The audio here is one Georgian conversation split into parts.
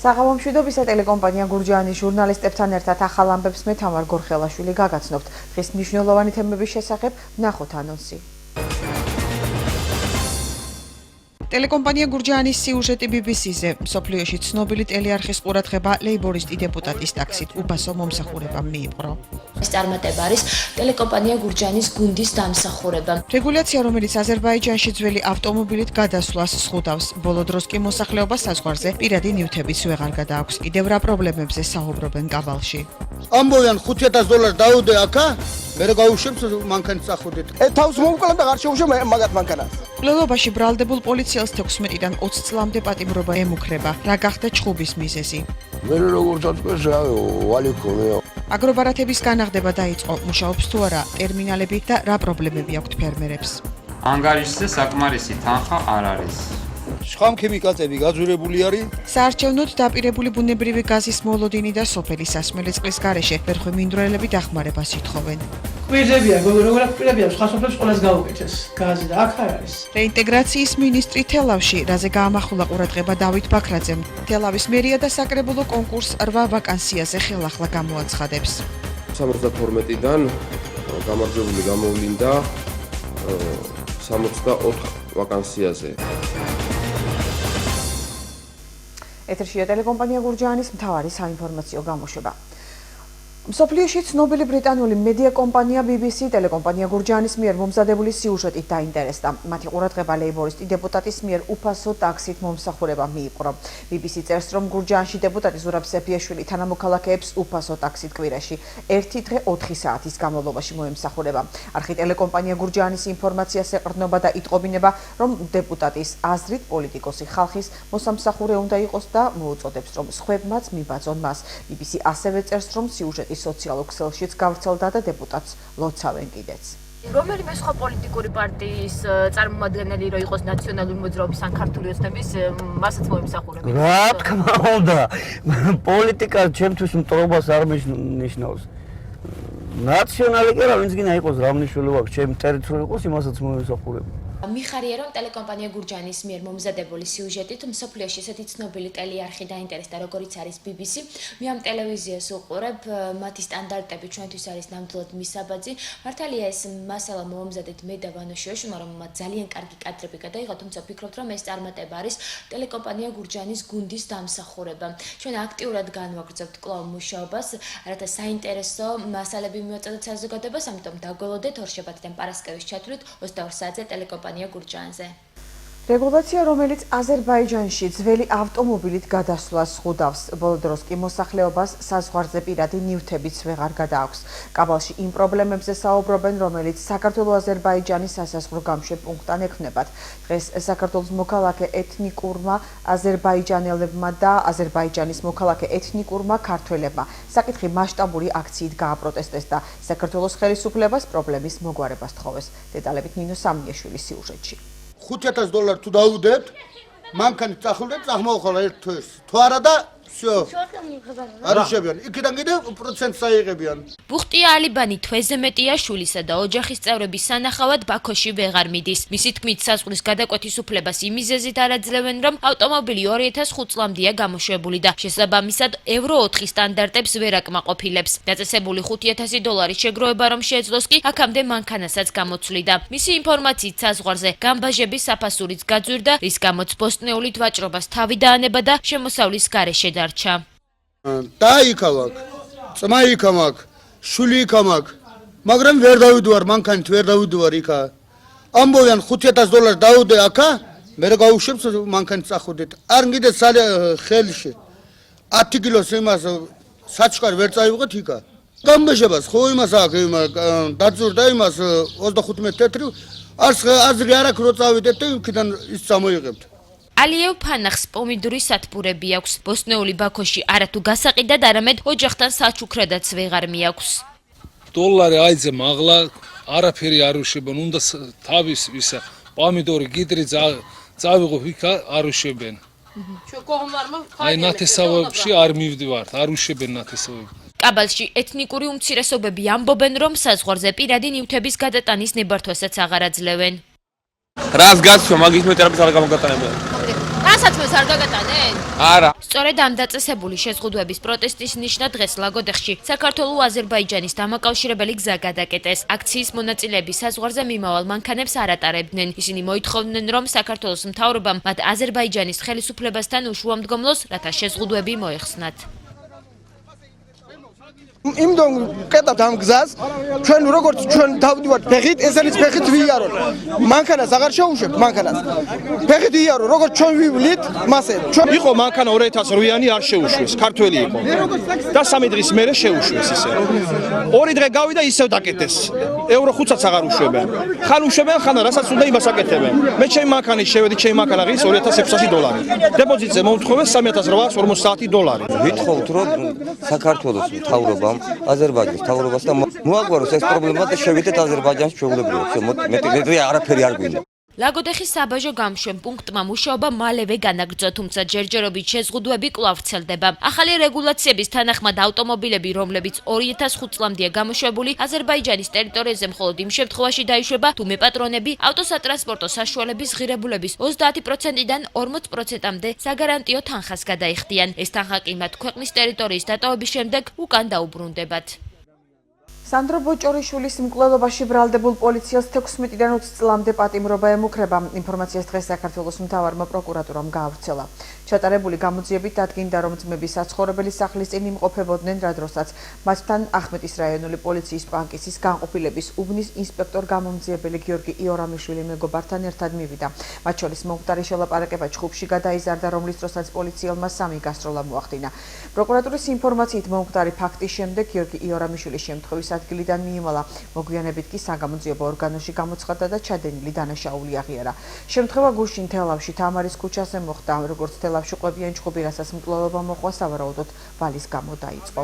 საღამომშვიდობისა ტელეკომპანია გურჯაანის ჟურნალისტებთან ერთად ახალ ამბებს მე თამარ გორხელაშვილი გაგაცნობთ. დღეს მნიშვნელოვანი თემების შესახებ ვნახოთ ანონსი. ტელეკომპანია გურჯაანის სიუჟეტი BBC-ზე. მსოფლიოში ცნობილი ტელეარხის ყურადღება ლეიბორისტი დეპუტატის ტაქსით უბასო მომსახურებამ მიიპყრო. ეს წარმატება არის ტელეკომპანია გურჯაანის გუნდის დამსახურება. რეგულაცია, რომელიც აზერბაიჯანში ძველი ავტომობილით გადასვლას სხდავს, ბოლო დროს კი მოსახლეობას საზღვარზე პირადი ნივთებიც ვეღარ გადააქვს. კიდევ რა პრობლემებზე საუბრობენ კაბალში. ამბობენ $5,000 დაუდე აქა, მე გავუშვებს მანქანის წახოდით. თავს მოვკლებ და არ შევუშვებ მაგათ მანქანას. მკვლელობაში ბრალდებულ პოლიციელს 16-დან 20 წლამდე პატიმრობა ემუქრება. რა გახდა ჩხუბის მიზეზი? მე როგორც აწყვეს ვალი ქონეო. აგრობარათების განაღდება დაიწყო, მუშაობს თუ არა ტერმინალები და რა პრობლემები აქვთ ფერმერებს. ანგარიშზე საკმარისი თანხა არ არის. შხამქიმიკატები გაძვირებული არის. საარჩევნოდ დაპირებული ბუნებრივი გაზის მოლოდინი და სოფელი სასმელი წყლის გარეშე ვერხვი მინდვრელები დახმარებას ითხოვენ. კვირდებიან, როგორ კვირდებიან, სხვა სოფლებს ყველას გაუკეთეს გაზი და აქ არ არის. რეინტეგრაციის მინისტრი თელავში, რაზე გაამახვილა ყურადღება დავით ბაქრაძემ. თელავის მერია და საკრებულო კონკურს 8 ვაკანსიაზე ხელახლა გამოაცხადებს. 72-დან გამარჯვებული გამოვლინდა 64 ვაკანსიაზე. ეთერშია ტელეკომპანია გურჯაანის მთავარი საინფორმაციო გამოშვება. მსოფლიოში ცნობილი ბრიტანული მედია კომპანია BBC ტელეკომპანია გურჯაანის მიერ მომზადებული სიუჟეტით დაინტერესდა. მათი ყურადღება ლეიბორისტი დეპუტატის მიერ უფასო ტაქსით მომსახურება მიიპყრო. BBC წერს, რომ გურჯაანში დეპუტატი ზურაბ სეფიაშვილი თანამოქალაქეებს უფასო ტაქსით კვირაში 1 დღე 4 საათის განმავლობაში მოემსახურება. არხი ტელეკომპანია გურჯაანის ინფორმაციას ეყრდნობა და იტყობინება, რომ დეპუტატის აზრით პოლიტიკოსი ხალხის მოსამსახურე უნდა იყოს და მოუწოდებს, რომ სხვებმაც მიბაძონ მას. BBC ასევე წერს, რომ სიუჟეტი სოციალურ ქსელშიც გავრცელდა და დეპუტატს ლოცავენ კიდეც. რომელიმე სხვა პოლიტიკური პარტიის წარმომადგენელი რო იყოს ნაციონალური მოძრაობის ან ქართული ოცნების, მასაც მოიმსახურებენ. რა თქმა უნდა, პოლიტიკა ჩემთვის მტრობას არ ნიშნავს. ნაციონალი კი რა ვინც გინდა იყოს რა მნიშვნელობა აქვს, ჩემ ტერიტორიაზე იყოს იმასაც მომსახურებ. მიხარია, რომ ტელეკომპანია გურჯაანის მიერ მომზადებული სიუჟეტით მსოფლიოში ესეთი ცნობილი ტელეარხი დაინტერესდა, როგორიც არის BBC. მე ამ ტელევიზიას უყურებ, მათი სტანდარტები ჩვენთვის არის ნამდვილად მისაბაძი. მართალია ეს მასალა მომზადეთ მე და ვანოშიოშვილი, მაგრამ მათ ძალიან კარგი კადრები გადაიღო, თუმცა ვფიქრობთ, რომ ეს წარმატება არის ტელეკომპანია გურჯაანის გუნდის დამსახურება. ჩვენ აქტიურად განვაგრძობთ კვლავ მუშაობას, რათა საინტერესო მასალები მივაწოდოთ საზოგადოებას, ამიტომ დაგველოდეთ ორშაბათიდან პარასკევის ჩათვლით 22 საათზე ტელეკომპანია გურჯაანზე. რეგულაცია, რომელიც აზერბაიჯანში ძველი ავტომობილით გადასვლას სხდავს, ბოლო დროს კი მოსახლეობას საზღვარზე პირადი ნივთებიც ვეღარ გადააქვს. კაბალში იმ პრობლემებზე საუბრობენ, რომელიც საქართველო-აზერბაიჯანის სასაზღვრო გამშვებ პუნქტთან ექმნებათ. დღეს საქართველოს მოქალაქე ეთნიკურმა აზერბაიჯანელებმა და აზერბაიჯანის მოქალაქე ეთნიკურმა ქართველებმა საკითხი მასშტაბური აქციით გააპროტესტეს და საქართველოს ხელისუფლებას პრობლემის მოგვარებას თხოვეს. დეტალებით ნინო სამიაშვილის სიუჟეტში. $5,000 თუ დაუდეთ, მანქანის წახულდეთ, წახმოვხვალ ერთ თვეს. თუ არა და всё. არ შეებიან. იქიდან კიდევ პროცენტს აიღებიან. ბუხტია ალიბანი თვეზე მეტია შულისა და ოჯახის წევრების სანახავად ბაქოში ვეღარ მიდის. მისი თქმით, საზღვრის გადაკვეთის უფლებას იმიზეზით არ აძლევენ, რომ ავტომობილი 2005 წლამდეა გამოშვებული და შესაბამისად ევრო 4 სტანდარტებს ვერ აკმაყოფილებს. დაწესებული $5,000 შეგროვება რომ შეეძლოს კი აქამდე მანქანასაც გამოცვლიდა. მისი ინფორმაციით საზღვარზე გამბაჟების საფასურიც გაძვირდა, რის გამოც ბოსტნეულით ვაჭრობას თავი დაანება და შემოსავლის გარეშე დარჩა. და იქავაკ, წმა იქამაკ, შვილი იქამაკ, მაგრამ ვერ დავიდვარ მანქანით, ვერ დავიდვარ იქა. ამბობენ $5,000 დაუდე აქა, მე გავუშვებს მანქანის წახოდით. არ მგიდე ხელში 10 კილოს იმას საჩქარი ვერ წაივიღეთ იქა. გამბეჟებას ხო იმას აქ დაძურდა იმას 25 თეთრი, აზრი არ აქვს რო წავიდეთ და იქიდან ის წამოიღებთ. ალიევ ფანახს პომიდურის სათბურები აქვს. ბოსტნეული ბაქოში არათუ გასაყიდად, არამედ ოჯახთან საჩუქრედაც ვეღარ მიაქვს. $1 აიძე მაღლა, არაფერი არ უშვებენ, უნდა თავის ვისა პომიდორი გიდრი წავიღო იქა არ უშვებენ. აი ნათესავებში არ მივდივართ, არ უშვებენ ნათესავები. კაბალში ეთნიკური უმცირესობები ამბობენ, რომ საზღვარზე პირადი ნივთების გადატანის ნებართვასაც აღარ აძლევენ. რას გასვა მაგის მეტერაპის არ გამოგატანებია. გასაცმელს არ გაგატანეთ? არა. სწორედ ამ დაწესებული შეზღუდვების პროტესტის ნიშნად დღეს ლაგოდეხში საქართველო-აზერბაიჯანის დამაკავშირებელი გზა გადაკეტეს. აქციის მონაწილეები საზღვარზე მიმავალ მანქანებს არ ატარებდნენ. ისინი მოითხოვდნენ, რომ საქართველოს მთავრობამ მათ აზერბაიჯანის ხელისუფლებასთან უშუამდგომლოს, რათა შეზღუდვები მოეხსნათ. იმდენ კეტავთ ამ გზას, ჩვენ როგორც ჩვენ დავდივართ ფეხით, ესენიც ფეხით ვიარონ. მანქანას აღარ შეუშვებთ მანქანას. ფეხით ვიარო, როგორც ჩვენ ვივლით, მასე. ჩვენ იყო მანქანა 2008-იანი არ შეუშვეს, ქართველი იყო. და 3 დღის მერე შეუშვეს ისე. 2 დღე გავიდა ისევ დაკეტეს. ევრო 5-აც აღარ უშვებენ. ხან უშვებენ, ხან რასაც უნდა იმას აკეთებენ. მე ჩემი მანქანის შევედი, ჩემი მანქანა ღირს $2600. დეპოზიტზე მომთხოვეს $3850. ვითხოვთ, რომ საქართველოს მთავრობამ აზერბაიჯანის მთავრობას და მოაგვაროს ეს პრობლემა და შევიდეთ აზერბაიჯანის ჩვეულებრივად. მეტი არაფერი არ გვინდა. ლაგოდეხის საბაჟო გამშვენ პუნქტმა მუშაობა მალევე განაგრძო, თუმცა ჯერჯერობით შეზღუდვები კვლავ ვრცელდება. ახალი რეგულაციების თანახმად ავტომობილები, რომლებიც 2005 წლამდეა გამოშვებული, აზერბაიჯანის ტერიტორიაზე მხოლოდ იმ შემთხვევაში დაიშვება, თუ მეპატრონები ავტოსატრანსპორტო საშუალების ღირებულების 30%-დან 40%-მდე საგარანტიო თანხას გადაიხდიან. ეს თანხა კი მათ ქვეყნის ტერიტორიის დატოვების შემდეგ უკან დაუბრუნდებათ. სანდრო ბოჭორიშვილის მკვლელობაში ბრალდებულ პოლიციას 16-დან 20 წლამდე პატიმრობა ემუქრება. ინფორმაციას დღეს საქართველოს მთავარმა პროკურატურამ გაავრცელა. ჩატარებული გამოძიებით დადგინდა, რომ ძმები საცხოვრებელი სახლის წინ იმყოფებოდნენ, რა დროსაც მათთან ახმეტის რაიონული პოლიციის პანკისის განყოფილების უბნის ინსპექტორ გამომძიებელი გიორგი იორამიშვილი მეგობართან ერთად მივიდა. მათ შორის მომხდარი შელაპარაკება ჩხუბში გადაიზარდა, რომლის დროსაც პოლიციელმა 3 გასროლა მოახდინა. პროკურატურის ინფორმაციით მომხდარი ფაქტის შემდეგ გიორგი იორამიშვილის შემთხვევის ადგილიდან მიიმალა. მოგვიანებით კი საგამოძიებო ორგანოში გამოცხადდა და ჩადენილი დანაშაული აღიარა. შემთხვევა გუშინ თელავში თამარის ქუჩაზე მოხდა, როგორც თელავში ყვებიან ჩხუბი, რასაც მკვლელობა მოყვა, სავარაუდოდ ვალის გამო დაიწყო.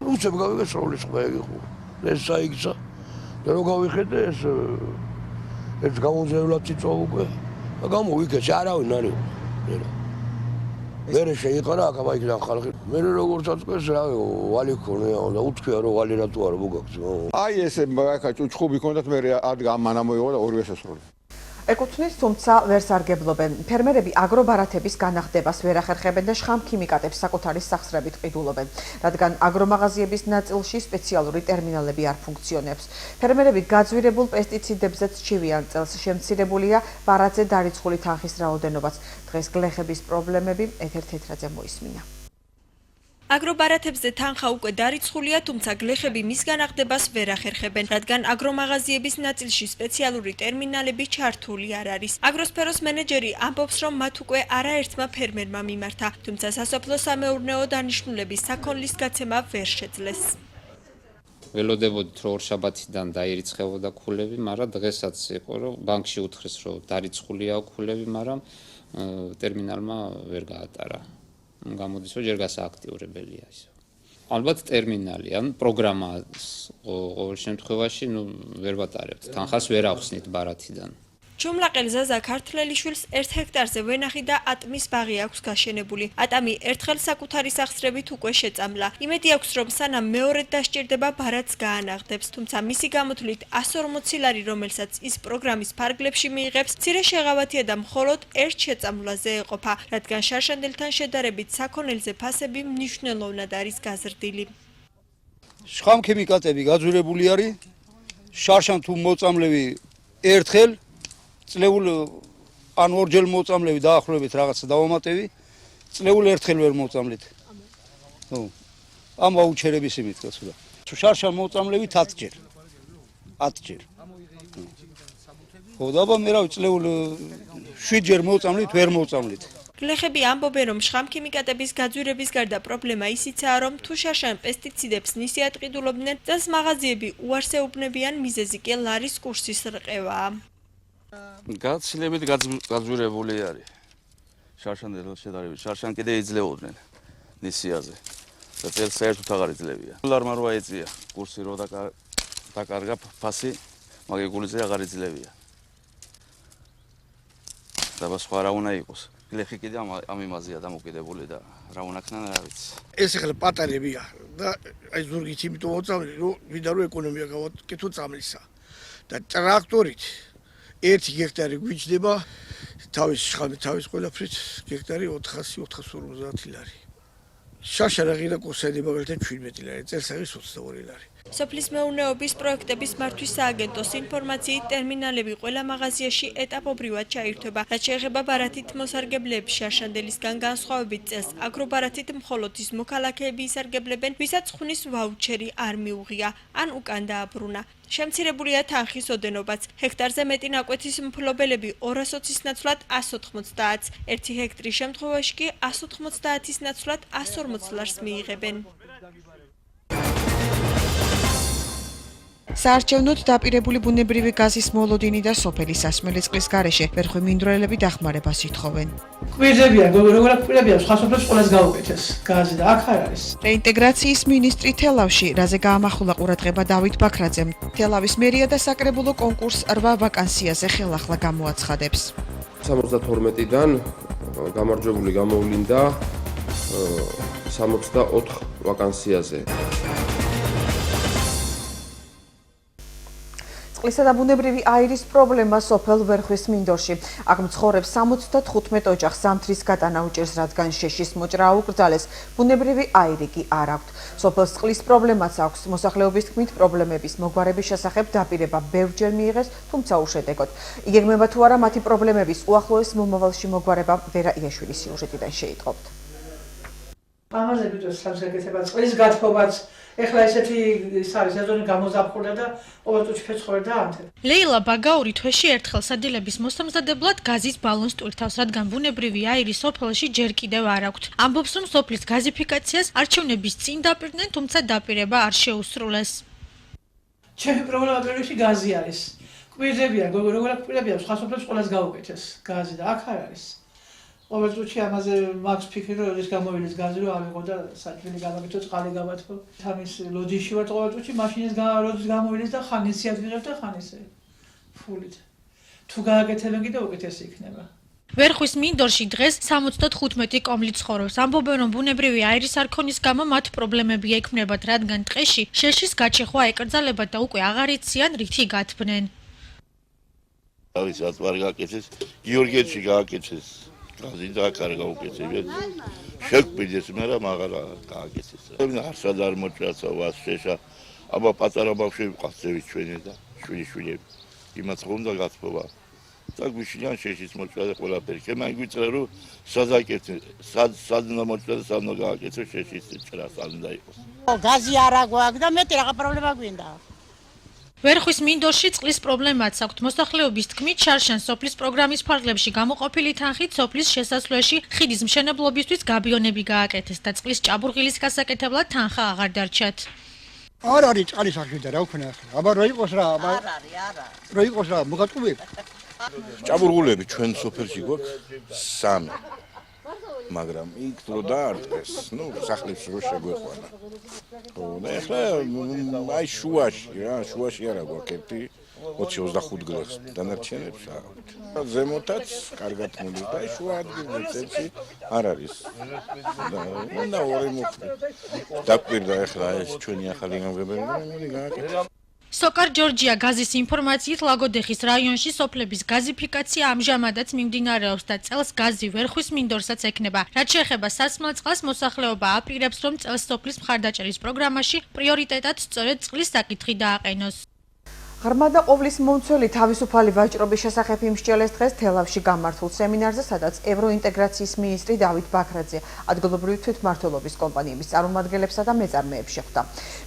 უცებ გავიგე სროლის ყვა იყო. ეს საიქცა. და რო გავიხედე ეს გამოძიებლად წიწვა უკვე. და გამოვიქეცი არავინ არ იყო. მერე შეიყარა აქ ამაიქიდან ხალხი. მერე როგორც აწყვეს რა ვალი ქონია და უთქვია რომ ვალი რატო არ მოგაქვს. აი ესე აქა ჩხუბი ქონდათ მერე ადგა მანა მოიღო და ორივე შესრული. ეკუთვნის, თუმცა ვერ სარგებლობენ. ფერმერები აგრობარათების განახდებას ვერ ახერხებენ და შხამქიმიკატებს საკუთარი სახსრებით ყიდულობენ, რადგან აგრომაღაზიების ნაწილში სპეციალური ტერმინალები არ ფუნქციონებს. ფერმერები გაძვირებულ პესტიციდებზეც ჩივიან წელს, შემცირებულია ბარათზე დარიცხული თანხის რაოდენობაც. დღეს გლეხების პრობლემები ეთერ თეთრაძე მოისმინა. აგრობარათებზე თანხა უკვე დარიცხულია, თუმცა გლეხები მის განახდებას ვერ ახერხებენ, რადგან აგრომაღაზიების ნაწილში სპეციალური ტერმინალები ჩართული არ არის. აგროსფეროს მენეჯერი ამბობს, რომ მათ უკვე არაერთმა ფერმერმა მიმართა, თუმცა სასოფლო-სამეურნეო დანიშნულების საქონლის გაცემა ვერ შეძლეს. ველოდებოდით, რომ ორშაბათიდან დაირიცხებოდა ქულები, მაგრამ დღესაც იყო, რომ ბანკში უთხრეს, რომ დარიცხულია ქულები, მაგრამ ტერმინალმა ვერ გაატარა. გამოდის, რომ ჯერ გასააქტიურებელია ისე. ალბათ ტერმინალი, ან პროგრამას ყოველ შემთხვევაში, ვერ ვატარებთ. თანხას ვერ ახსნით ბარათიდან. ჩუმლაყელ ზაზა ქართლელიშვილს 1 ჰექტარზე ვენახი და ატმის ბაღი აქვს გაშენებული. ატამი ერთხელ საკუთარი სახსრებით უკვე შეწამლა. იმედი აქვს, რომ სანამ მეორედ დასჭირდება, ბარათს გაანაღდებს, თუმცა მისი გამოთვლით 140 ლარი, რომელსაც ის პროგრამის ფარგლებში მიიღებს, მცირე შეღავათია და მხოლოდ ერთ შეწამვლაზე ეყოფა, რადგან შარშანდელთან შედარებით საქონელზე ფასები მნიშვნელოვნად არის გაზრდილი. შხამქიმიკატები გაძვირებული არის, შარშან თუ მოწამლები ერთხელ წლეულ ან ორჯერ მოწამლები დაახლოებით რაღაცა დავამატები, წლეულ ერთხელ ვერ მოწამლით. ამ ვაუჩერების იმით გასულა. შარშან მოწამლები 10 ჯერ. 10 ჯერ. ხო, და მე რავი წლეულ 7 ჯერ მოწამლით, ვერ მოწამლით. გლეხები ამბობენ, რომ შხამქიმიკატების გაძვირების გარდა პრობლემა ისიცაა, რომ თუ შარშან პესტიციდებს ნისიად ყიდულობდნენ, წელს მაღაზიები უარს ეუბნებიან, მიზეზი კი ლარის კურსის რყევაა. გაცილებით გაძვირებული არის. შარშანდელთან შედარებით. შარშან კიდე იძლეოდნენ ნისიაზე. და წელს საერთოდ აღარ იძლევია. ლარმა რო აეწია, კურსი რო დაკარგა ფასი, მაგ გულზე აღარ იძლევია. და სხვა რა უნდა იყოს. გლეხი კიდე ამ იმაზეა დამოკიდებული და რა უნდა ქნან რა ვიცი. ეს ახლა პატარებია და აი ზურგით იმიტომ მოწამლი, რომ ვიდა რომ ეკონომია გავაკეთო წამლისა. და ტრაქტორით 1 გექტარი გვიჭდება თავის ყველაფრით გექტარი 400-450 ლარი. შაშარაღი და კოსადი მაგალითად 17 ლარი, წელსაღის 22 ლარი. სოფლის მეურნეობის პროექტების მართვის სააგენტოს ინფორმაციით ტერმინალები ყველა მაღაზიაში ეტაპობრივად ჩაირთვება. რაც შეეხება ბარათით მოსარგებლეებს შარშანდელისგან განსხვავებით წელს აგრობარათით მხოლოდ ის მოქალაქეები ისარგებლებენ, ვისაც ხვნის ვაუჩერი არ მიუღია ან უკან დააბრუნა. შემცირებულია თანხის ოდენობაც. ჰექტარზე მეტი ნაკვეთის მფლობელები 220-ის ნაცვლად 190-ს, 1 ჰექტრის შემთხვევაში კი 190-ის ნაცვლად 140 ლარს მიიღებენ. საარჩევნოდ დაპირებული ბუნებრივი გაზის მოლოდინი და სოფელი სასმელი წყლის გარეშე ვერხვი მინდვრელები დახმარებას ითხოვენ. კვირდებიან, როგორ კვირდებიან, სხვა სოფლებს ყველას გაუკეთეს გაზი და აქ არ არის. რეინტეგრაციის მინისტრი თელავში, რაზე გაამახვილა ყურადღება დავით ბაქრაძემ, თელავის მერია და საკრებულო კონკურს 8 ვაკანსიაზე ხელახლა გამოაცხადებს. 72-დან გამარჯვებული გამოვლინდა 64 ვაკანსიაზე. წყლისა და ბუნებრივი აირის პრობლემა სოფელ ვერხვის მინდორში. აქ მცხოვრებს 75 ოჯახს ზამთრის გატანა უჭირს, რადგან შეშის მოჭრა აუკრძალეს, ბუნებრივი აირი კი არ აქვთ. სოფელს წყლის პრობლემაც აქვს. მოსახლეობის თქმით, პრობლემების მოგვარების შესახებ დაპირება ბევრჯერ მიიღეს, თუმცა უშედეგოდ. იგეგმება თუ არა მათი პრობლემების უახლოეს მომავალში მოგვარება, ვერა იაშვილის სიუჟეტიდან შეიტყობთ. ამაზე ვიტყვით სამსაკეთება წყლის გათხოვაც ეხლა ესეთი სეზონი გამოზაფხულდა და ყოველწუთი ფეცხოვერ დაამთებ. ლეილა ბაგაური თვეში ერთხელ სადილების მოსამზადებლად გაზის ბალონს ტვირთავს, რადგან ბუნებრივი აირი სოფელში ჯერ კიდევ არ აქვთ. ამბობს, რომ სოფლის გაზიფიკაციას არჩევნების წინ დაპირდნენ, თუმცა დაპირება არ შეუსრულეს. ჩემი პრობლემა პირველში გაზი არის. კვირდებიან, როგორ კვირდებიან, სხვა სოფლებს ყველას გაუკეთეს გაზი და აქ არ არის. ყოველწუთი ამაზე მაქვს ფიქრი, რომ ეს გამოვიდეს გაზი, რომ ავიღო და საჭმელი გამაგეთო, წყალი გავათქო. თამის ლოჯიში ვარ ყოველწუთი, მაშინის როდის გამოვიდეს და ხან ისე ადგილებ და ხან ისე ფულით. თუ გააკეთებენ კიდე უკეთესი იქნება. ვერხვის მინდორში დღეს 75 კომლი ცხოვრობს. ამბობენ, რომ ბუნებრივი აირის არ ქონის გამო მათ პრობლემები ექმნებათ, რადგან ტყეში შეშის გაჩეხვა ეკრძალებათ და უკვე აღარ იციან რითი გათბნენ. თავის აწვარი გააკეთეს, გიორგიეთში გააკეთეს. გაზი და აქ არ გაუკეთებიათ. შეგვიდეს, მაგრამ აღარ გააკეთეს. არსად არ მოჭრაცა ვას შეშა. აბა პატარა ბავშვები ყავწევით ჩვენი და შვილი-შვილები. იმაც ხონდა გათხოვა. და გვიშინიან შეშის მოჭრა და ყველაფერი. მე გვიწერა რომ სად უნდა მოჭრა და სად უნდა გააკეთო შეშის ჭრა სად უნდა იყოს. გაზი არ აგვაქვს და მეტი რაღაც პრობლემა გვინდა. ვერხვის მინდორში წყლის პრობლემაც აქვთ. მოსახლეობის თქმით, შარშან სოფლის პროგრამის ფარგლებში გამოყოფილი თანხით სოფლის შესასვლელში ხიდის მშენებლობისთვის გაბიონები გააკეთეს და წყლის ჭაბურღილის გასაკეთებლად თანხა აღარ დარჩათ. არ არის წყალი სახიდა რა ვქნა ახლა. აბა რო იყოს რა, აბა არ არის. რო იყოს რა, მოგატყუები. ჭაბურღულები ჩვენ სოფელში გვაქვს 3. მაგრამ იქ რო დაარტყეს, სახლებში რო შეგვეყვანა. ხო, და ეხლა აი შუაში არა გვაქვს 1-25 გლეხს დანარჩენებს აქვთ. ზემოთაც კარგად მოვიდა და შუა ადგილებში არ არის. და ორი მოხდა. დაკვირდა ეხლა ეს ჩვენი ახალი გამგებელი გააკეთა. სოკარ ჯორჯია გაზის ინფორმაციით ლაგოდეხის რაიონში სოფლების გაზიფიკაცია ამჟამადაც მიმდინარეობს და წელს გაზი ვერხვის მინდორსაც ექნება. რაც შეეხება სასმელ წყალს, მოსახლეობა აპირებს, რომ წელს სოფლის მხარდაჭერის პროგრამაში პრიორიტეტად სწორედ წყლის საკითხი დააყენოს. ღრმა და ყოვლის მომცველი თავისუფალი ვაჭრობის შესახებ იმსჯელეს დღეს თელავში გამართულ სემინარზე, სადაც ევროინტეგრაციის მინისტრი დავით ბაქრაძე ადგილობრივი თვითმმართველობის კომპანიების წარმომადგენლებსა და მეწარმეებს შეხვდა.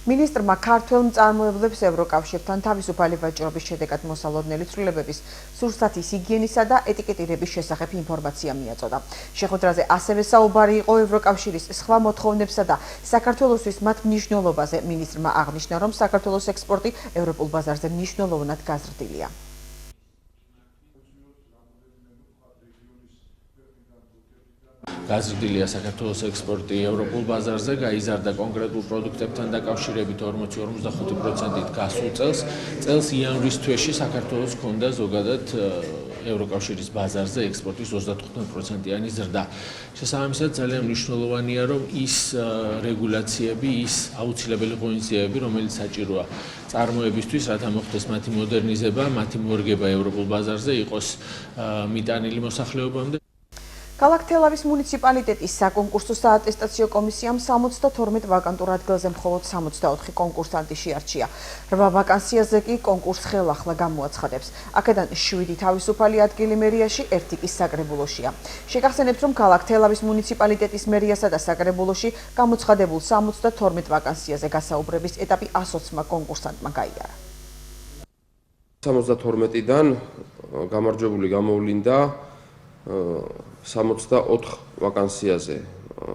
მინისტრმა ქართველ მწარმოებლებს ევროკავშირთან თავისუფალი ვაჭრობის შედეგად მოსალოდნელი ცვლილებების, სურსათის ჰიგიენისა და ეტიკეტირების შესახებ ინფორმაცია მიაწოდა. შეხვედრაზე ასევე საუბარი იყო ევროკავშირის სხვა მოთხოვნებსა და საქართველოსთვის მათ მნიშვნელობაზე. მინისტრმა აღნიშნა, რომ საქართველოს ექსპორტი ევროპულ ბაზარზე მნიშვნელოვნად გაზრდილია. გაზრდილია საქართველოს ექსპორტი ევროპულ ბაზარზე, გაიზარდა კონკრეტულ პროდუქტებთან დაკავშირებით 40-45%-ით გასულ წელს. წელს იანვრის თვეში საქართველოს ჰქონდა ზოგადად ევროკავშირის ბაზარზე ექსპორტის 35%-იანი ზრდა. შესაბამისად, ძალიან მნიშვნელოვანია, რომ ის რეგულაციები, ის აუცილებელი ღონისძიებები, რომელიც საჭიროა წარმოებისთვის, რათა მოხდეს მათი მოდერნიზება, მათი მორგება ევროპულ ბაზარზე, იყოს მიტანილი მოსახლეობამდე. ქალაქ თელავის მუნიციპალიტეტის საკონკურსო საატესტაციო კომისიამ 72 ვაკანტურ ადგილზე მხოლოდ 64 კონკურსანტი შეარჩია. 8 ვაკანსიაზე კი კონკურს ხელახლა გამოაცხადებს. აქედან 7 თავისუფალი ადგილი მერიაში, 1 კი საკრებულოშია. შეგახსენებთ, რომ ქალაქ თელავის მუნიციპალიტეტის მერიასა და საკრებულოში გამოცხადებულ 72 ვაკანსიაზე გასაუბრების ეტაპი 120 კონკურსანტმა გაიარა. 72-დან გამარჯვებული გამოვლინდა 64 ვაკანსიაზე.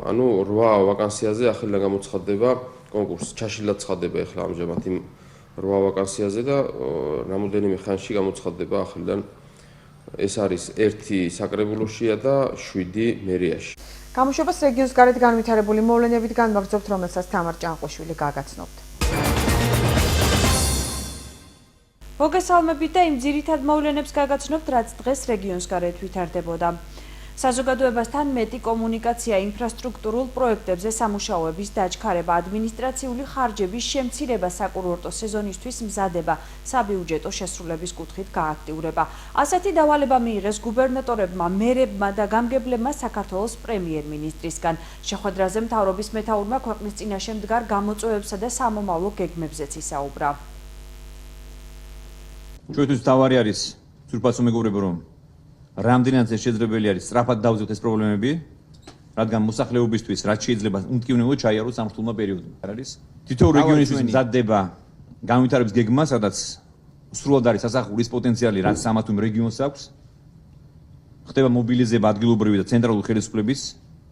ანუ 8 ვაკანსიაზე ახლა გამოცხადდება კონკურსი. ჩაშლილად ცხადდება ახლა ამჟამად იმ 8 ვაკანსიაზე და რამოდენიმე ხანში გამოცხადდება ახლიდან. ეს არის 1 საკრებულოშია და 7 მერიაში. გამოშვებას რეგიონის გარეთ განვითარებული მოვლენებით განვაგრძობთ, რომელსაც თამარ ჭანყვიშვილი გაგაცნობთ. მოგესალმებით და იმ ძირითად მოვლენებს გაგაცნობთ, რაც დღეს რეგიონის გარეთ ვითარდებოდა. საზოგადოებასთან მეტი კომუნიკაცია, ინფრასტრუქტურულ პროექტებზე სამუშაოების დაჩქარება, ადმინისტრაციული ხარჯების შემცირება საკურორტო სეზონისთვის მზადება, საბიუჯეტო შესრულების კუთხით გააქტიურება. ასეთი დავალება მიიღეს გუბერნატორებმა, მერებმა და გამგებლებმა საქართველოს პრემიერ-მინისტრისგან. შეხვედრაზე მთავრობის მეთაურმა ქვეყნის წინაშე მდგარ გამოწვევებსა და სამომავლო გეგმებზეც ისაუბრა. ჩვენთვის თავარი არის სურპასო მეგობრებო, რომ რამდენად შესაძლებელი არის სწრაფად დავზევთ ეს პრობლემები, რადგან მოსახლეობისთვის რაც შეიძლება უმტკივნეულო ჩაიაროს ამ რთულმა პერიოდმა. არის თითოეულ რეგიონისთვის მზადდება განვითარების გეგმა, სადაც სრულად არის ასახული ის პოტენციალი, რაც ამათ რეგიონს აქვს. ხდება მობილიზება ადგილობრივი და ცენტრალური ხელისუფლების,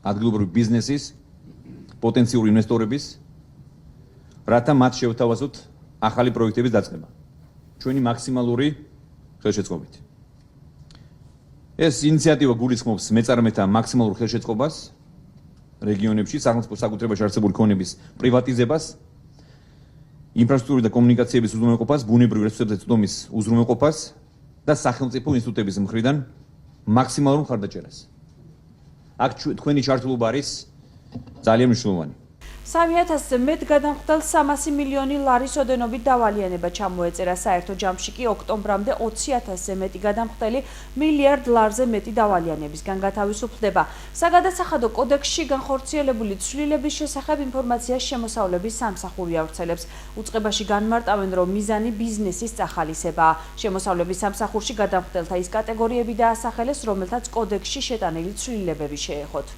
ადგილობრივი ბიზნესის, პოტენციური ინვესტორების, რათა მათ შევთავაზოთ ახალი პროექტების დაწყება. ჩვენი მაქსიმალური ხელშეწყობით. ეს ინიციატივა გულისხმობს მეწარმეთა მაქსიმალურ ხელშეწყობას რეგიონებში, სახელმწიფო საკუთრებაში არსებული ქონების პრივატიზებას, ინფრასტრუქტურის და კომუნიკაციების უზრუნველყოფას, ბუნებრივი რესურსებზე წვდომის უზრუნველყოფას და სახელმწიფო ინსტიტუტების მხრიდან მაქსიმალურ მხარდაჭერას. აქ თქვენი ჩართულობა არის ძალიან მნიშვნელოვანი. 3000-ზე მეტ გადამხდელ 300 მილიონი ლარის ოდენობით დავალიანება ჩამოეწერა. საერთო ჯამში კი ოქტომბრამდე 20000-ზე მეტი გადამხდელი მილიარდ ლარზე მეტი დავალიანებისგან გათავისუფლდება. საგადასახადო კოდექსში განხორციელებული ცვლილების შესახებ ინფორმაციას შემოსავლების სამსახური ავრცელებს. უწყებაში განმარტავენ, რომ მიზანი ბიზნესის წახალისებაა. შემოსავლების სამსახურში გადამხდელთა ის კატეგორიები დაასახელეს, რომელთაც კოდექსში შეტანილი ცვლილებები შეეხოთ.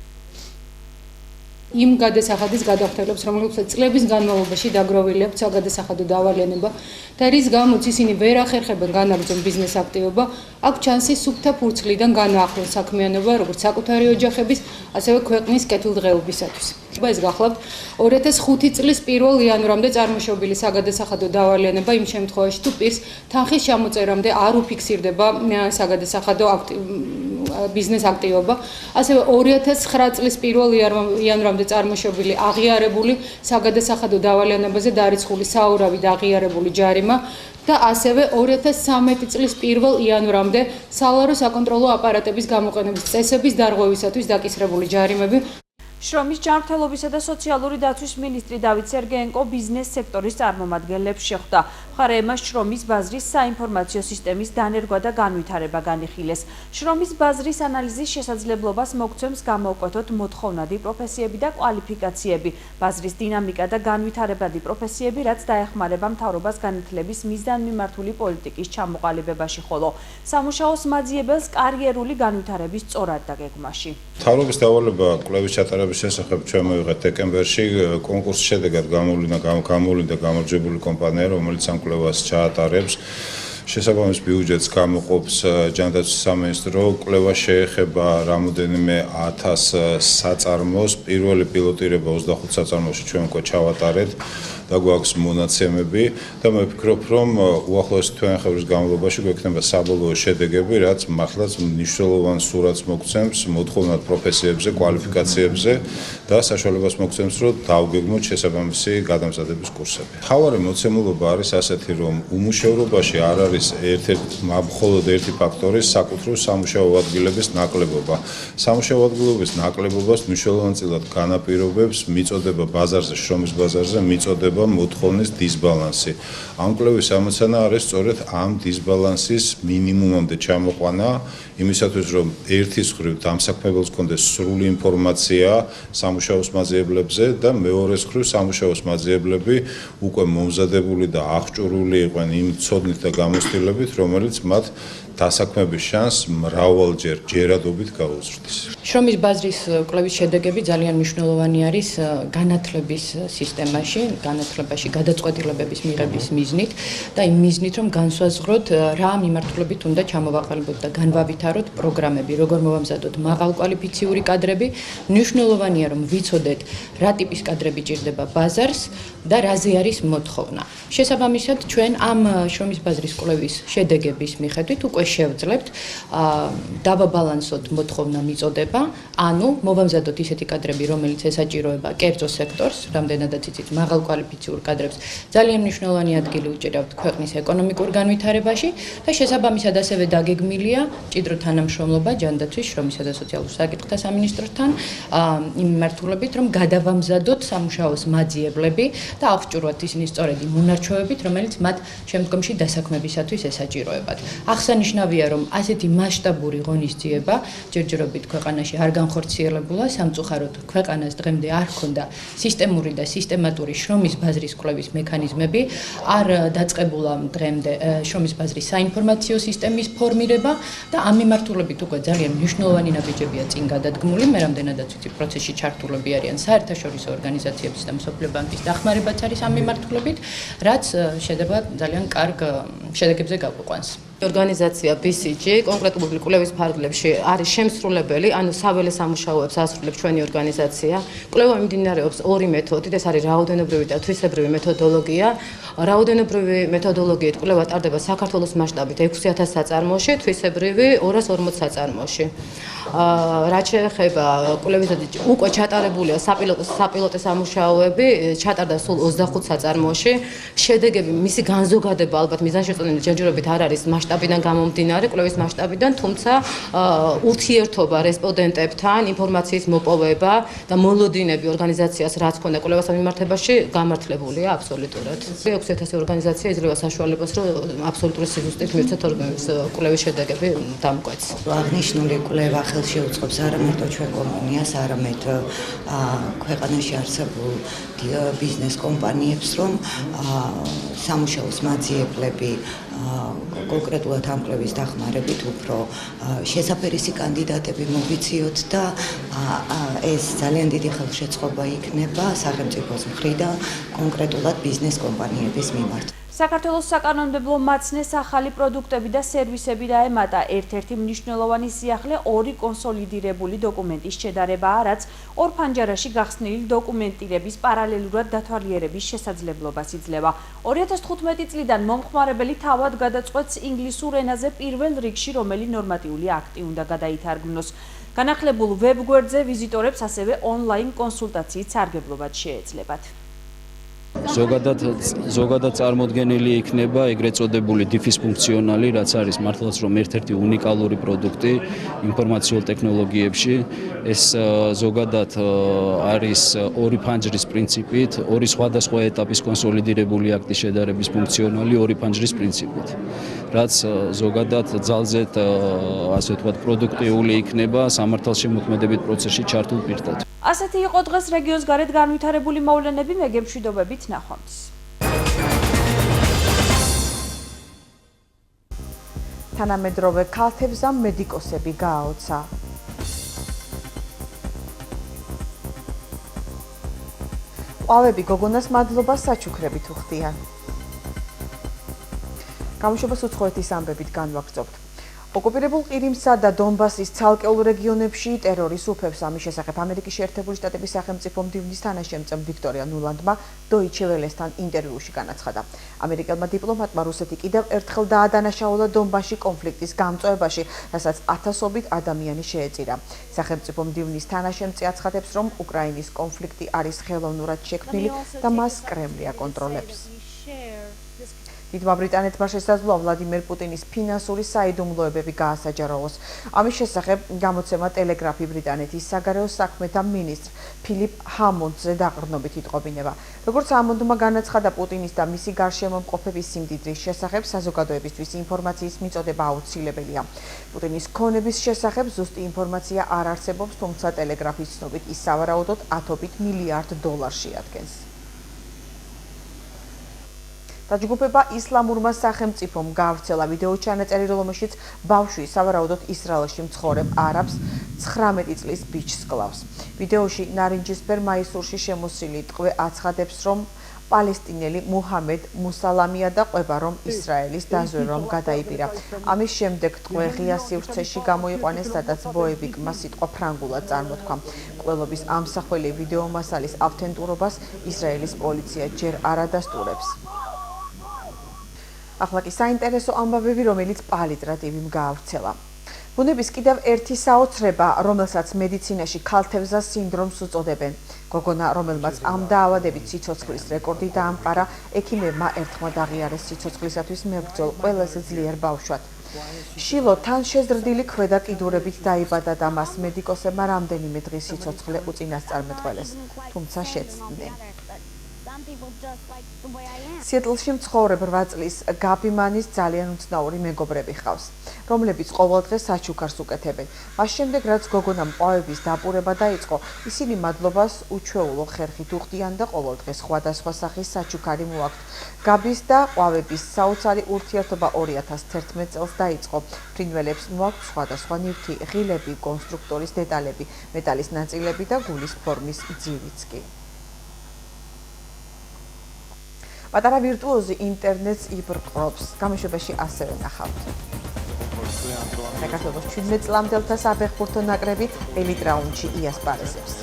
იმ გადასახადის გადახდელებს, რომლებსაც წლების განმავლობაში დაგროვილი აქვს საგადასახადო დავალიანება და რის გამოც ისინი ვერ ახერხებენ განაგრძონ ბიზნეს აქტივობა, აქ ჩანსი სუფთა ფურცლიდან განაახლონ საქმიანობა, როგორც საკუთარი ოჯახების, ასევე ქვეყნის კეთილდღეობისათვის. ეს გახლავთ 2005 წლის 1 იანვრამდე წარმოშობილი საგადასახადო დავალიანება იმ შემთხვევაში, თუ პირს თანხის ჩამოწერამდე არ უფიქსირდება საგადასახადო ბიზნეს აქტივობა, ასევე 2009 წლის 1 იანვრამდე წარმოშობილი აღიარებული საგადასახადო დავალიანებაზე დარიცხული საურავი და აღიარებული ჯარიმა და ასევე 2013 წლის 1 იანვრამდე სალარო საკონტროლო აპარატების გამოყენების წესების დარღვევისათვის დაკისრებული ჯარიმები. შრომის ჯანმრთელობისა და სოციალური დაცვის მინისტრი დავით სერგეენკო ბიზნეს სექტორის წარმომადგენლებს შეხვდა. მხარეებმა შრომის ბაზრის საინფორმაციო სისტემის დანერგვა და განვითარება განიხილეს. შრომის ბაზრის ანალიზის შესაძლებლობას მოგცემს გამოუკვეთოთ მოთხოვნადი პროფესიები და კვალიფიკაციები, ბაზრის დინამიკა და განვითარებადი პროფესიები, რაც დაეხმარება მთავრობას განათლების მიზანმიმართული პოლიტიკის ჩამოყალიბებაში, ხოლო სამუშაოს მაძიებელს კარიერული განვითარების სწორად დაგეგმაში. მთავრობის დავალება კვლევის ჩატარების შესახებ ჩვენ მივიღეთ დეკემბერში. კონკურსის შედეგად გამოვლინდა გამარჯვებული კომპანია, რომელიც ამ კვლევას ჩაატარებს. შესაბამის ბიუჯეტს გამოყოფს ჯანდაცვის სამინისტრო. კვლევა შეეხება რამოდენიმე 1000 საწარმოს. პირველი პილოტირება 25 საწარმოში ჩვენ უკვე ჩავატარეთ და გვაქვს მონაცემები და მე ვფიქრობ, რომ უახლოეს თვენახევრის განმავლობაში გვექნება საბოლოო შედეგები, რაც მართლაც მნიშვნელოვან სურათს მოგცემს მოთხოვნად პროფესიებზე, კვალიფიკაციებზე და საშუალებას მოგცემს, რომ დავგეგმოთ შესაბამისი გადამზადების კურსები. მთავარი მოცემულობა არის ასეთი, რომ უმუშევრობაში არ არის მხოლოდ ერთი ფაქტორი, საკუთრივ სამუშაო ადგილების ნაკლებობა. სამუშაო ადგილების ნაკლებობას მნიშვნელოვანწილად განაპირობებს მიწოდება ბაზარზე, შრომის ბაზარზე მიწოდება მოთხოვნის დისბალანსი. ამ კვლევის ამოცანა არის სწორედ ამ დისბალანსის მინიმუმამდე ჩამოყვანა, იმისათვის, რომ ერთის მხრივ დამსაქმებელს ჰქონდეს სრული ინფორმაცია სამუშაოს მაძიებლებზე და მეორეს მხრივ სამუშაოს მაძიებლები უკვე მომზადებული და აღჭურვილი იყვნენ იმ ცოდნით და გამოცდილებით, რომელიც მათ დასაქმების შანსს მრავალჯერ ჯერადობით გაუზრდის. შრომის ბაზრის კვლევის შედეგები ძალიან მნიშვნელოვანი არის განათლების სისტემაში, განათლებაში გადაწყვეტილებების მიღების მიზნით და იმ მიზნით, რომ განსაზღვროთ რა მიმართულებით უნდა ჩამოვაყალიბოთ და განვავითაროთ პროგრამები, როგორ მოვამზადოთ მაღალკვალიფიციური კადრები. მნიშვნელოვანია, რომ ვიცოდეთ, რა ტიპის კადრები ჭირდება ბაზარს და რაზე არის მოთხოვნა. შესაბამისად, ჩვენ ამ შრომის ბაზრის კვლევის შედეგების მიხედვით უკვე შევძლებთ დავაბალანსოთ მოთხოვნა მიწოდება, ანუ მოვამზადოთ ისეთი კადრები, რომელიც ესაჭიროება კერძო სექტორს, რამდენადაც იცით მაღალკვალიფიციურ კადრებს, ძალიან მნიშვნელოვანი ადგილი უჭირავთ ქვეყნის ეკონომიკურ განვითარებაში და შესაბამისად ასევე დაგეგმილია მჭიდრო თანამშრომლობა ჯანდაცვის, შრომისა და სოციალურ საკითხთა სამინისტროსთან იმ მიმართულებით, რომ გადავამზადოთ სამუშაოს მაძიებლები და აღჭურვათ ისინი სწორედ იმ უნარჩვევებით, რომელიც მათ შემდგომში დასაქმებისათვის ესაჭიროებათ. აღსანიშნავია, რომ ასეთი მასშტაბური ღონისძიება ჯერჯერობით ქვეყანაში არ განხორციელებულა, სამწუხაროდ ქვეყანას დღემდე არ ჰქონდა სისტემური და სისტემატური შრომის ბაზრის კვლევის მექანიზმები, არ დაწყებულა დღემდე შრომის ბაზრის საინფორმაციო სისტემის ფორმირება და ამ მიმართულებით უკვე ძალიან მნიშვნელოვანი ნაბიჯებია წინ გადადგმული, მე რამდენადაც ვიცი პროცესში ჩართულები არიან საერთაშორისო ორგანიზაციების და მსოფლიო ბანკის დახმარებაც არის ამ მიმართულებით, რაც შედება ძალიან კარგ შედეგებზე გაგვიყვანს. ორგანიზაცია BCG კონკრეტული კვლევის ფარგლებში არის შემსრულებელი, ანუ საველე სამუშაოებს ასრულებს ჩვენი ორგანიზაცია. კვლევა მიმდინარეობს ორი მეთოდით, ეს არის რაოდენობრივი და თვისებრივი მეთოდოლოგია. რაოდენობრივი მეთოდოლოგიით კვლევა ტარდება საქართველოს მასშტაბით 6000 საწარმოში, თვისებრივი 240 საწარმოში. რაც შეეხება კვლევისათვის უკვე ჩატარებულია საპილოტო სამუშაოები, ჩატარდა სულ 25 საწარმოში. შედეგები, მისი განზოგადება ალბათ მიზანშეწონილი ჯერჯერობით არ არის მასშტაბიდან გამომდინარე, კვლევის მასშტაბიდან, თუმცა ურთიერთობა რესპონდენტებთან, ინფორმაციის მოპოვება და მოლოდინები ორგანიზაციას რაც ჰქონდა კვლევას მიმართებაში გამართლებულია აბსოლუტურად. 6000 ორგანიზაცია იძლევა საშუალებას, რომ აბსოლუტური სიზუსტით მივცეთ კვლევის შედეგები დამკვეთს. აღნიშნული კვლევა ხელში უწყობს არა მარტო ჩვენ კომპანიას, არამედ ქვეყანაში არსებულ ბიზნეს კომპანიებს, რომ სამუშაოს მაძიებლები კონკრეტულად ამ კვლევის დახმარებით უფრო შესაფერისი კანდიდატები მოვიციოთ და ეს ძალიან დიდი ხელშეწყობა იქნება სახელმწიფოს მხრიდან კონკრეტულად ბიზნეს კომპანიების მიმართ. საქართველოს საკანონმდებლო მაცნეს ახალი პროდუქტები და სერვისები დაემატა. ერთ-ერთი მნიშვნელოვანი სიახლე ორი კონსოლიდირებული დოკუმენტის შედარებაა, რაც ორ ფანჯარაში გახსნილი დოკუმენტირების პარალელურად დათვალიერების შესაძლებლობას იძლევა. 2015 წლიდან მომხმარებელი თავად გადაწყვეტს ინგლისურ ენაზე პირველ რიგში რომელი ნორმატიული აქტი უნდა გადაითარგმნოს. განახლებულ ვებგვერდზე ვიზიტორებს ასევე ონლაინ კონსულტაციით სარგებლობად შეეძლებათ. ზოგადად წარმოდგენილი იქნება ეგრეთ წოდებული DIFIS ფუნქციონალი, რაც არის მართლაც რომ ერთ-ერთი უნიკალური პროდუქტი ინფორმაციულ ტექნოლოგიებში. ეს ზოგადად არის ორი ფანჯრის პრინციპით, ორი სხვადასხვა ეტაპის კონსოლიდირებული აქტის შედარების ფუნქციონალი ორი ფანჯრის პრინციპით. რაც ზოგადად ძალზედ ასე ვთქვათ პროდუქტიული იქნება სამართალშემოქმედებით პროცესში ჩართულ პირთა. ასეთი იყო დღეს რეგიონის გარეთ განვითარებული მოვლენები, მეგებშვიდობებით ნახვამდის. თანამედროვე ქალთებს და მედიკოსები გააოცა. ყვავები გოგონას მადლობას საჩუქრებით უხდიან. გამოშვებას უცხოეთის ამბებით განვაგრძობთ. ოკუპირებულ ყირიმსა და დონბასის ცალკეულ რეგიონებში ტერორის უფებს ამის შესახებ ამერიკის შეერთებული შტატების სახელმწიფო მდივნის თანაშემწემ ვიქტორია ნულანდმა დოიჩე ველესთან ინტერვიუში განაცხადა. ამერიკელმა დიპლომატმა რუსეთი კიდევ ერთხელ დაადანაშაულა დონბასში კონფლიქტის გამწვევაში, რასაც ათასობით ადამიანი შეეწირა. სახელმწიფო მდივნის თანაშემწე აცხადებს, რომ უკრაინის კონფლიქტი არის ხელოვნურად შექმნილი და მას კრემლი აკონტროლებს. დიდმა ბრიტანეთმა შესაძლოა ვლადიმერ პუტინის ფინანსური საიდუმლოებები გაასაჯაროოს. ამის შესახებ გამოცემა ტელეგრაფი ბრიტანეთის საგარეო საქმეთა მინისტრ ფილიპ ჰამონდზე დაყრდნობით იტყობინება. როგორც ჰამონდმა განაცხადა, პუტინის და მისი გარშემო მყოფების სიმდიდრის შესახებ საზოგადოებისთვის ინფორმაციის მიწოდება აუცილებელია. პუტინის ქონების შესახებ ზუსტი ინფორმაცია არ არსებობს, თუმცა ტელეგრაფის ცნობით ის სავარაუდოდ 10 მილიარდ დოლარს შეადგენს. დაჯგუფება ისლამურმა სახელმწიფომ გაავრცელა ვიდეო ჩანაწერი, რომელშიც ბავშვი სავარაუდოდ ისრაელში მცხოვრებ არაბს 19 წლის ბიჭს კლავს. ვიდეოში ნარინჯისფერ მაისურში შემოსილი ტყვე აცხადებს, რომ პალესტინელი მუჰამედ მუსალამია და ყვება, რომ ისრაელის დაზვერვამ გადაიბირა. ამის შემდეგ ტყვე ღია სივრცეში გამოიყვანეს, სადაც ბოევიკმა სიტყვა ფრანგულად წარმოთქვა. მკვლელობის ამსახველი ვიდეო მასალის ავთენტურობას ისრაელის პოლიცია ჯერ არ ადასტურებს. ახლა კი საინტერესო ამბავები, რომელიც პალიტრა TV-მ გაავრცელა. ბუნების კიდევ ერთი საოცრება, რომელსაც მედიცინაში ქალთევზას სინდრომს უწოდებენ. გოგონა, რომელმაც ამ დაავადებით სიცოცხლის რეკორდი დაამყარა, ექიმებმა ერთხმად აღიარეს სიცოცხლისათვის მებრძოლ ყველაზე ძლიერ ბავშვად. შილო თან შეზრდილი ქვედა კიდურებით დაიბადა და მას მედიკოსებმა რამდენიმე დღის სიცოცხლე უწინასწარმეტყველეს, თუმცა შეცდნენ. სიეტლში მცხოვრებ 8 წლის გაბი მანის ძალიან უცნაური მეგობრები ჰყავს, რომლებიც ყოველდღე საჩუქარს უკეთებენ. მას შემდეგ, რაც გოგონამ ყვავების დაპურება დაიწყო, ისინი მადლობას უჩვეულო ხერხით უხდიან და ყოველდღე სხვადასხვა სახის საჩუქარი მოაქვთ. გაბის და ყვავების საოცარი ურთიერთობა 2011 წელს დაიწყო. ფრინველებს მოაქვთ სხვადასხვა ნივთი, ღილები, კონსტრუქტორის დეტალები, მეტალის ნაწილები და გულის ფორმის ძივიც კი. პატარა ვირტუოზი ინტერნეტს იბრძყობს. გამოშვებაში ასევე ნახავთ. საქართველოს 17 წლამდელთა საფეხბურთო ნაკრები ელიტ რაუნდში იასპარეზებს.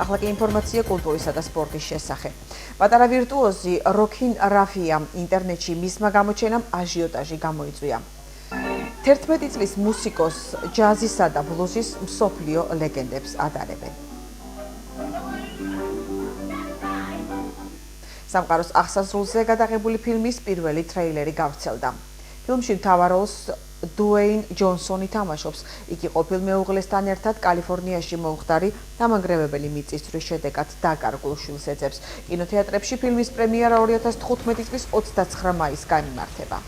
ახლა კი ინფორმაცია კულტურისა და სპორტის შესახებ. პატარა ვირტუოზი როქინ რაფია ინტერნეტში მისმა გამოჩენამ აჟიოტაჟი გამოიწვია. 11 წლის მუსიკოს ჯაზისა და ბლუზის მსოფლიო ლეგენდებს ადარებენ. სამყაროს აღსასრულზე გადაღებული ფილმის პირველი ტრეილერი გავრცელდა. ფილმში მთავარ როლს დუეინ ჯონსონი თამაშობს. იგი ყოფილ მეუღლესთან ერთად კალიფორნიაში მომხდარი დამანგრევებელი მიწისძვრის შედეგად დაკარგულ შვილს ეძებს. კინოთეატრებში ფილმის პრემიერა 2015 წლის 29 მაისს გამიმართება.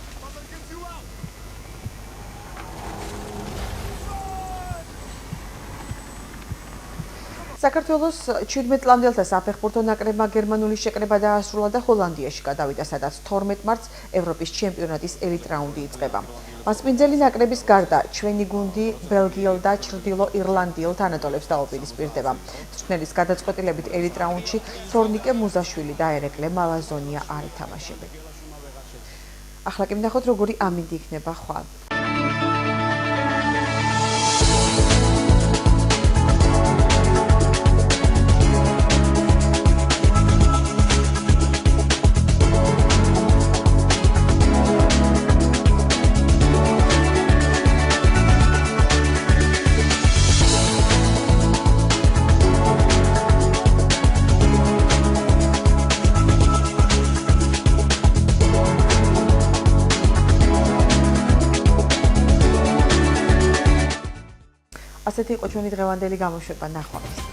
საქართველოს 17 წლამდელთა საფეხბურთო ნაკრებმა გერმანული შეკრება დაასრულა და ჰოლანდიაში გადავიდა, სადაც 12 მარტს ევროპის ჩემპიონატის ელიტ რაუნდი იწყება. მასპინძელი ნაკრების გარდა ჩვენი გუნდი ბელგიელ და ჩრდილო ირლანდიელ თანატოლებს დაუპირისპირდება. მწვრთნელის გადაწყვეტილებით ელიტ რაუნდში თორნიკე მუზაშვილი და ერეკლე მალაზონია არ ითამაშებენ. ახლა კი ვნახოთ, როგორი ამინდი იქნება ხვალ. ასეთი იყო ჩვენი დღევანდელი გამოშვება, ნახვამდის.